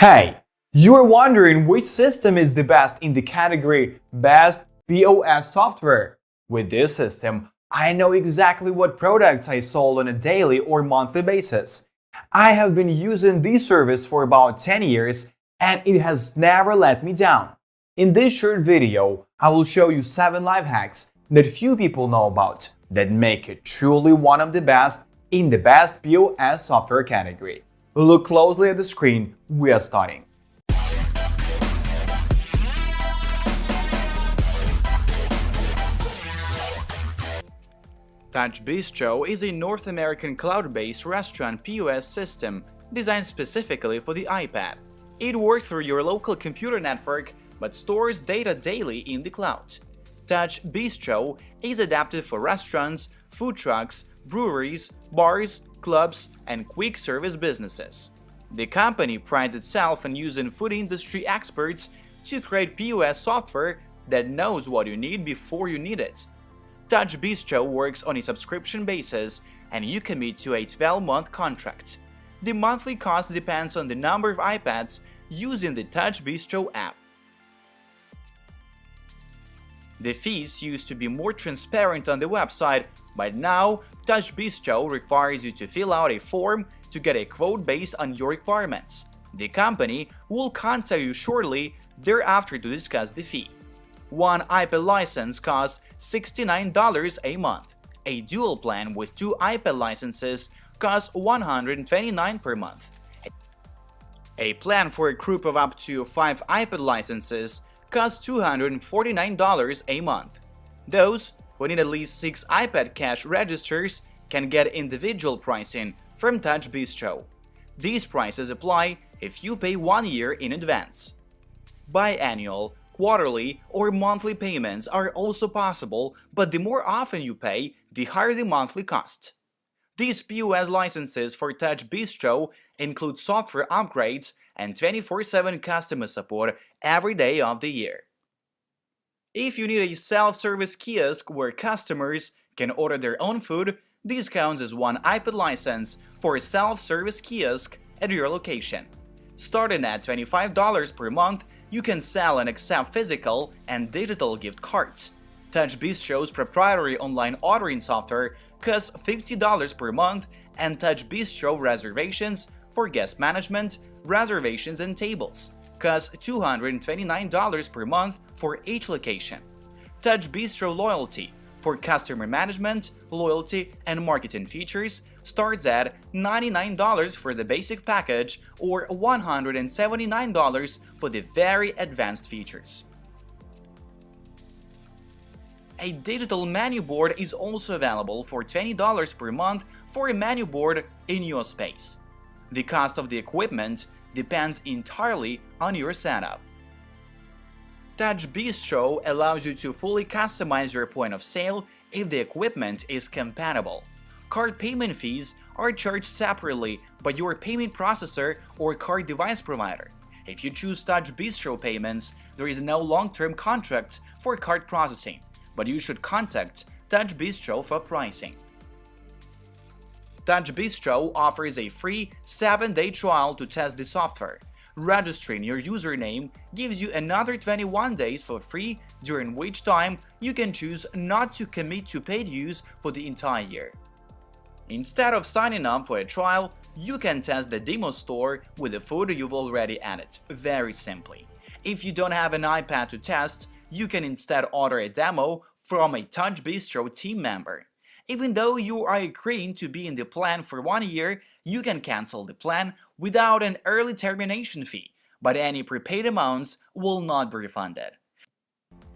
Hey, you're wondering which system is the best in the category Best POS Software? With this system, I know exactly what products I sold on a daily or monthly basis. I have been using this service for about 10 years and it has never let me down. In this short video, I will show you 7 life hacks that few people know about that make it truly one of the best in the Best POS Software category. Look closely at the screen, we are starting. TouchBistro is a North American cloud-based restaurant POS system designed specifically for the iPad. It works through your local computer network but stores data daily in the cloud. TouchBistro is adapted for restaurants, food trucks, breweries, bars, clubs, and quick service businesses. The company prides itself on using food industry experts to create POS software that knows what you need before you need it. TouchBistro works on a subscription basis and you commit to a 12-month contract. The monthly cost depends on the number of iPads using the TouchBistro app. The fees used to be more transparent on the website, but now TouchBistro requires you to fill out a form to get a quote based on your requirements. The company will contact you shortly thereafter to discuss the fee. One iPad license costs $69 a month. A dual plan with 2 iPad licenses costs $129 per month. A plan for a group of up to 5 iPad licenses costs $249 a month. Those who need at least 6 iPad cash registers can get individual pricing from TouchBistro. These prices apply if you pay 1 year in advance. Biannual, quarterly, or monthly payments are also possible, but the more often you pay, the higher the monthly cost. These POS licenses for TouchBistro include software upgrades and 24/7 customer support every day of the year. If you need a self-service kiosk where customers can order their own food, this counts as 1 iPad license for a self-service kiosk at your location. Starting at $25 per month, you can sell and accept physical and digital gift cards. TouchBistro's proprietary online ordering software costs $50 per month, and TouchBistro reservations for guest management, reservations, and tables costs $229 per month for each location. TouchBistro Loyalty for customer management, loyalty, and marketing features starts at $99 for the basic package or $179 for the very advanced features. A digital menu board is also available for $20 per month for a menu board in your space. The cost of the equipment depends entirely on your setup. TouchBistro allows you to fully customize your point of sale if the equipment is compatible. Card payment fees are charged separately by your payment processor or card device provider. If you choose TouchBistro payments, there is no long-term contract for card processing, but you should contact TouchBistro for pricing. TouchBistro offers a free 7-day trial to test the software. Registering your username gives you another 21 days for free, during which time you can choose not to commit to paid use for the entire year. Instead of signing up for a trial, you can test the demo store with the food you've already added, very simply. If you don't have an iPad to test, you can instead order a demo from a TouchBistro team member. Even though you are agreeing to be in the plan for 1 year, you can cancel the plan without an early termination fee, but any prepaid amounts will not be refunded.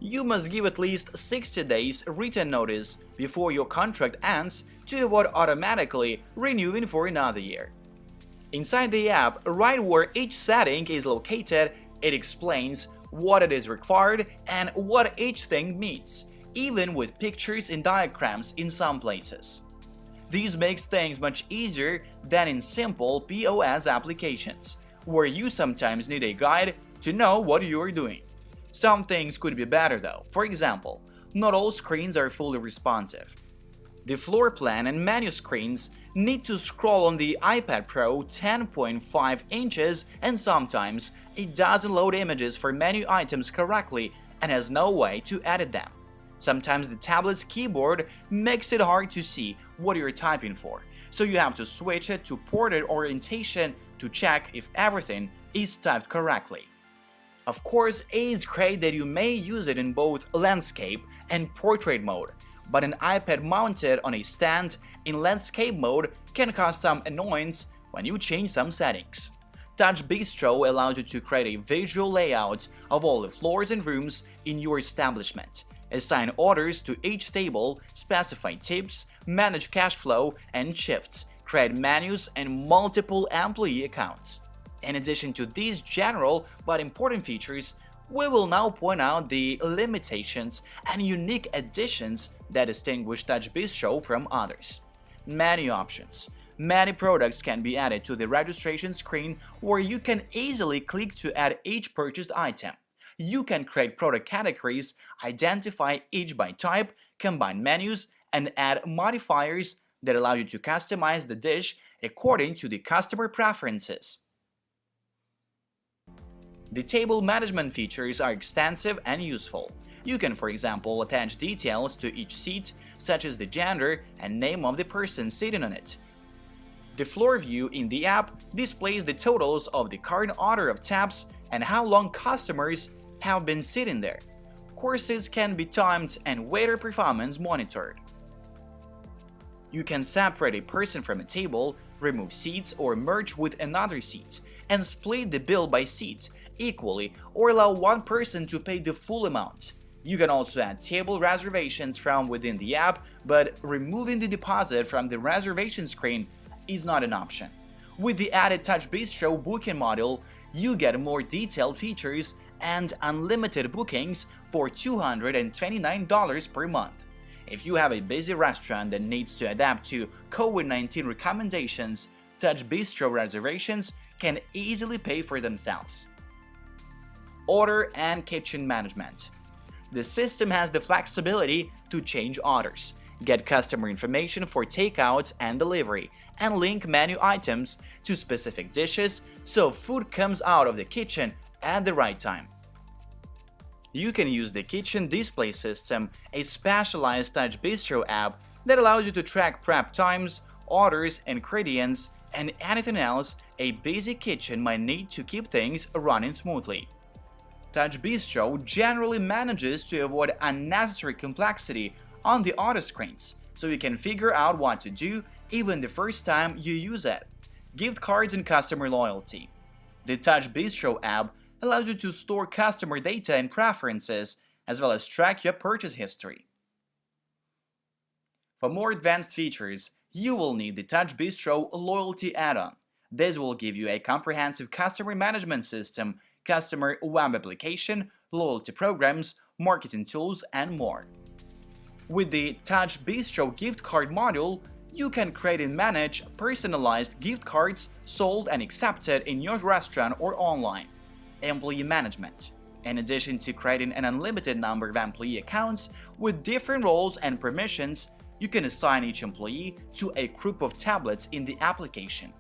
You must give at least 60 days written notice before your contract ends to avoid automatically renewing for another year. Inside the app, right where each setting is located, it explains what it is required and what each thing means, even with pictures and diagrams in some places. This makes things much easier than in simple POS applications, where you sometimes need a guide to know what you are doing. Some things could be better though. For example, not all screens are fully responsive. The floor plan and menu screens need to scroll on the iPad Pro 10.5 inches, and sometimes it doesn't load images for menu items correctly and has no way to edit them. Sometimes the tablet's keyboard makes it hard to see what you're typing for, so you have to switch it to portrait orientation to check if everything is typed correctly. Of course, it's great that you may use it in both landscape and portrait mode, but an iPad mounted on a stand in landscape mode can cause some annoyance when you change some settings. TouchBistro allows you to create a visual layout of all the floors and rooms in your establishment, assign orders to each table, specify tips, manage cash flow and shifts, create menus, and multiple employee accounts. In addition to these general but important features, we will now point out the limitations and unique additions that distinguish TouchBistro from others. Menu options. Many products can be added to the registration screen, where you can easily click to add each purchased item. You can create product categories, identify each by type, combine menus, and add modifiers that allow you to customize the dish according to the customer preferences. The table management features are extensive and useful. You can, for example, attach details to each seat, such as the gender and name of the person sitting on it. The floor view in the app displays the totals of the current order of taps and how long customers have been sitting there. Courses can be timed and waiter performance monitored. You can separate a person from a table, remove seats or merge with another seat, and split the bill by seat equally or allow one person to pay the full amount. You can also add table reservations from within the app, but removing the deposit from the reservation screen is not an option. With the added TouchBistro booking module, you get more detailed features and unlimited bookings for $229 per month. If you have a busy restaurant that needs to adapt to COVID-19 recommendations, TouchBistro reservations can easily pay for themselves. Order and kitchen management. The system has the flexibility to change orders, get customer information for takeout and delivery, and link menu items to specific dishes so food comes out of the kitchen at the right time. You can use the kitchen display system, a specialized TouchBistro app that allows you to track prep times, orders, ingredients, and anything else a busy kitchen might need to keep things running smoothly. TouchBistro generally manages to avoid unnecessary complexity on the order screens, so you can figure out what to do even the first time you use it. Gift cards and customer loyalty. The TouchBistro app allows you to store customer data and preferences, as well as track your purchase history. For more advanced features, you will need the TouchBistro Loyalty add-on. This will give you a comprehensive customer management system, customer web application, loyalty programs, marketing tools, and more. With the TouchBistro gift card module, you can create and manage personalized gift cards sold and accepted in your restaurant or online. Employee management. In addition to creating an unlimited number of employee accounts with different roles and permissions, you can assign each employee to a group of tablets in the application.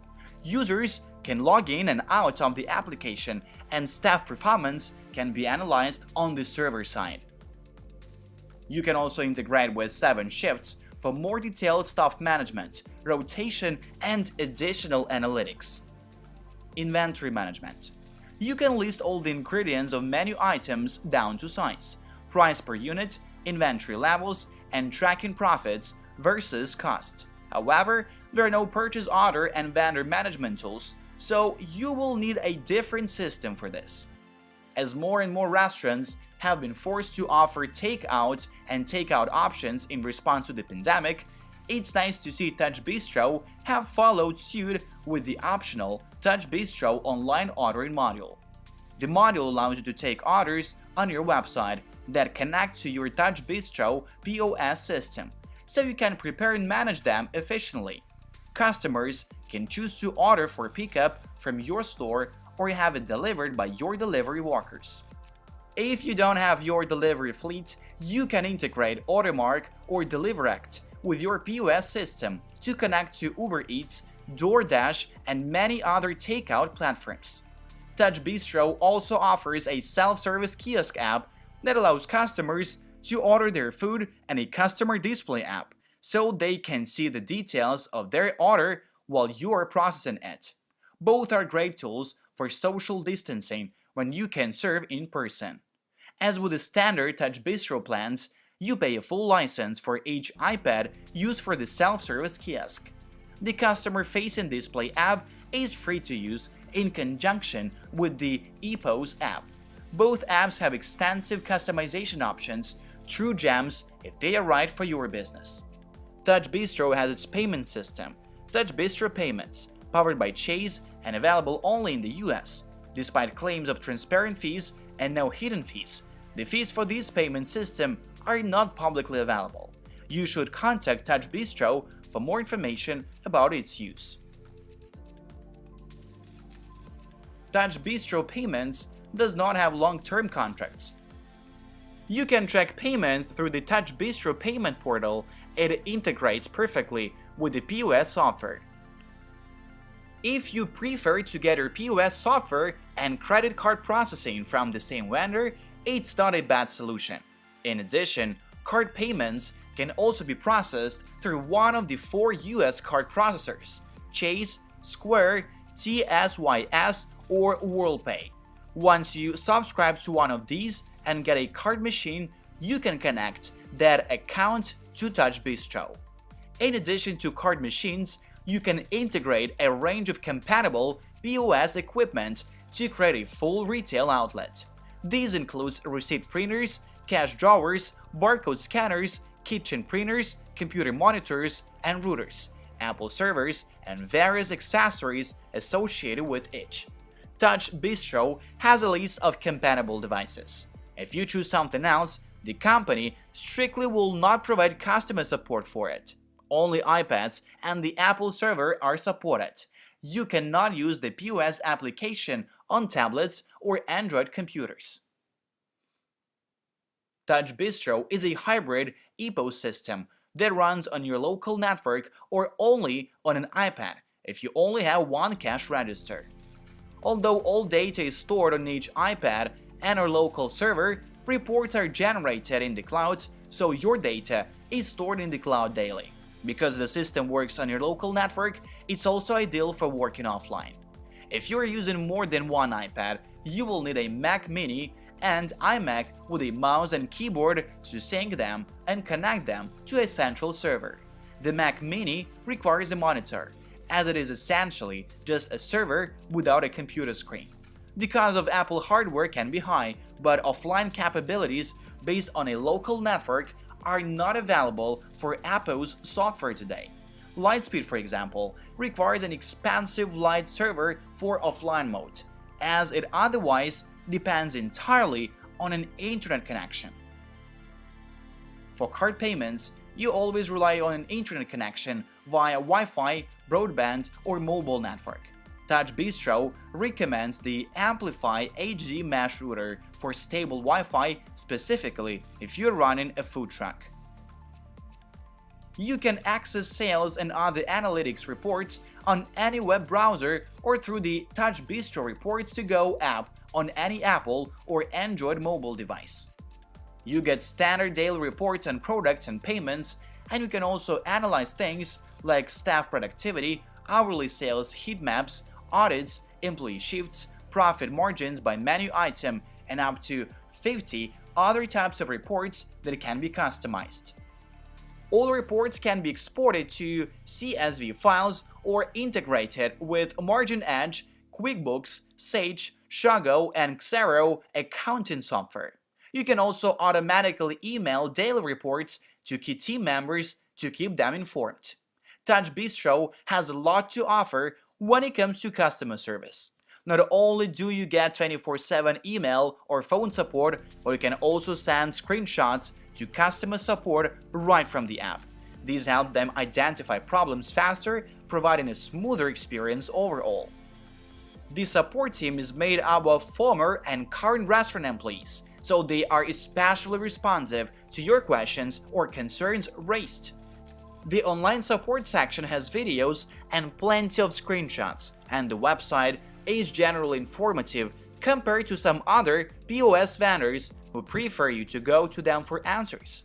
Users can log in and out of the application, and staff performance can be analyzed on the server side. You can also integrate with 7 shifts for more detailed staff management, rotation, and additional analytics. Inventory management. You can list all the ingredients of menu items down to size, price per unit, inventory levels, and tracking profits versus cost. However, there are no purchase order and vendor management tools, so you will need a different system for this. As more and more restaurants have been forced to offer takeout and takeout options in response to the pandemic, it's nice to see TouchBistro have followed suit with the optional TouchBistro online ordering module. The module allows you to take orders on your website that connect to your TouchBistro POS system, so you can prepare and manage them efficiently. Customers can choose to order for pickup from your store or have it delivered by your delivery workers. If you don't have your delivery fleet, you can integrate Automark or DeliverAct with your POS system to connect to Uber Eats, DoorDash, and many other takeout platforms. TouchBistro also offers a self-service kiosk app that allows customers to order their food and a customer display app so they can see the details of their order while you are processing it. Both are great tools for social distancing when you can serve in person. As with the standard TouchBistro plans, you pay a full license for each iPad used for the self-service kiosk. The customer-facing display app is free to use in conjunction with the POS app. Both apps have extensive customization options, true gems if they are right for your business. TouchBistro has its payment system, TouchBistro Payments, powered by Chase and available only in the US. Despite claims of transparent fees and no hidden fees, the fees for this payment system are not publicly available. You should contact TouchBistro for more information about its use. TouchBistro Payments does not have long-term contracts. You can track payments through the TouchBistro payment portal. It integrates perfectly with the POS software. If you prefer to get your POS software and credit card processing from the same vendor, it's not a bad solution. In addition, card payments can also be processed through one of the 4 US card processors: Chase, Square, TSYS, or WorldPay. Once you subscribe to one of these and get a card machine, you can connect that account to TouchBistro. In addition to card machines, you can integrate a range of compatible POS equipment to create a full retail outlet. These include receipt printers, cash drawers, barcode scanners, kitchen printers, computer monitors and routers, Apple servers, and various accessories associated with each. TouchBistro has a list of compatible devices. If you choose something else, the company strictly will not provide customer support for it. Only iPads and the Apple server are supported. You cannot use the POS application on tablets or Android computers. TouchBistro is a hybrid POS system that runs on your local network or only on an iPad if you only have one cash register. Although all data is stored on each iPad and our local server, reports are generated in the cloud, so your data is stored in the cloud daily. Because the system works on your local network, it's also ideal for working offline. If you are using more than one iPad, you will need a Mac Mini and iMac with a mouse and keyboard to sync them and connect them to a central server. The Mac Mini requires a monitor, as it is essentially just a server without a computer screen. The cost of Apple hardware can be high, but offline capabilities based on a local network are not available for Apple's software today. Lightspeed, for example, requires an expensive light server for offline mode, as it otherwise depends entirely on an internet connection. For card payments, you always rely on an internet connection via Wi-Fi, broadband, or mobile network. TouchBistro recommends the Amplify HD Mesh Router for stable Wi-Fi, specifically if you're running a food truck. You can access sales and other analytics reports on any web browser or through the TouchBistro Reports to Go app on any Apple or Android mobile device. You get standard daily reports on products and payments, and you can also analyze things like staff productivity, hourly sales heat maps, audits, employee shifts, profit margins by menu item, and up to 50 other types of reports that can be customized. All reports can be exported to CSV files or integrated with Margin Edge, QuickBooks, Sage, Shago, and Xero accounting software. You can also automatically email daily reports to key team members to keep them informed. TouchBistro has a lot to offer when it comes to customer service. Not only do you get 24/7 email or phone support, but you can also send screenshots to customer support right from the app. These help them identify problems faster, providing a smoother experience overall. The support team is made up of former and current restaurant employees, so they are especially responsive to your questions or concerns raised. The online support section has videos and plenty of screenshots, and the website is generally informative compared to some other POS vendors who prefer you to go to them for answers.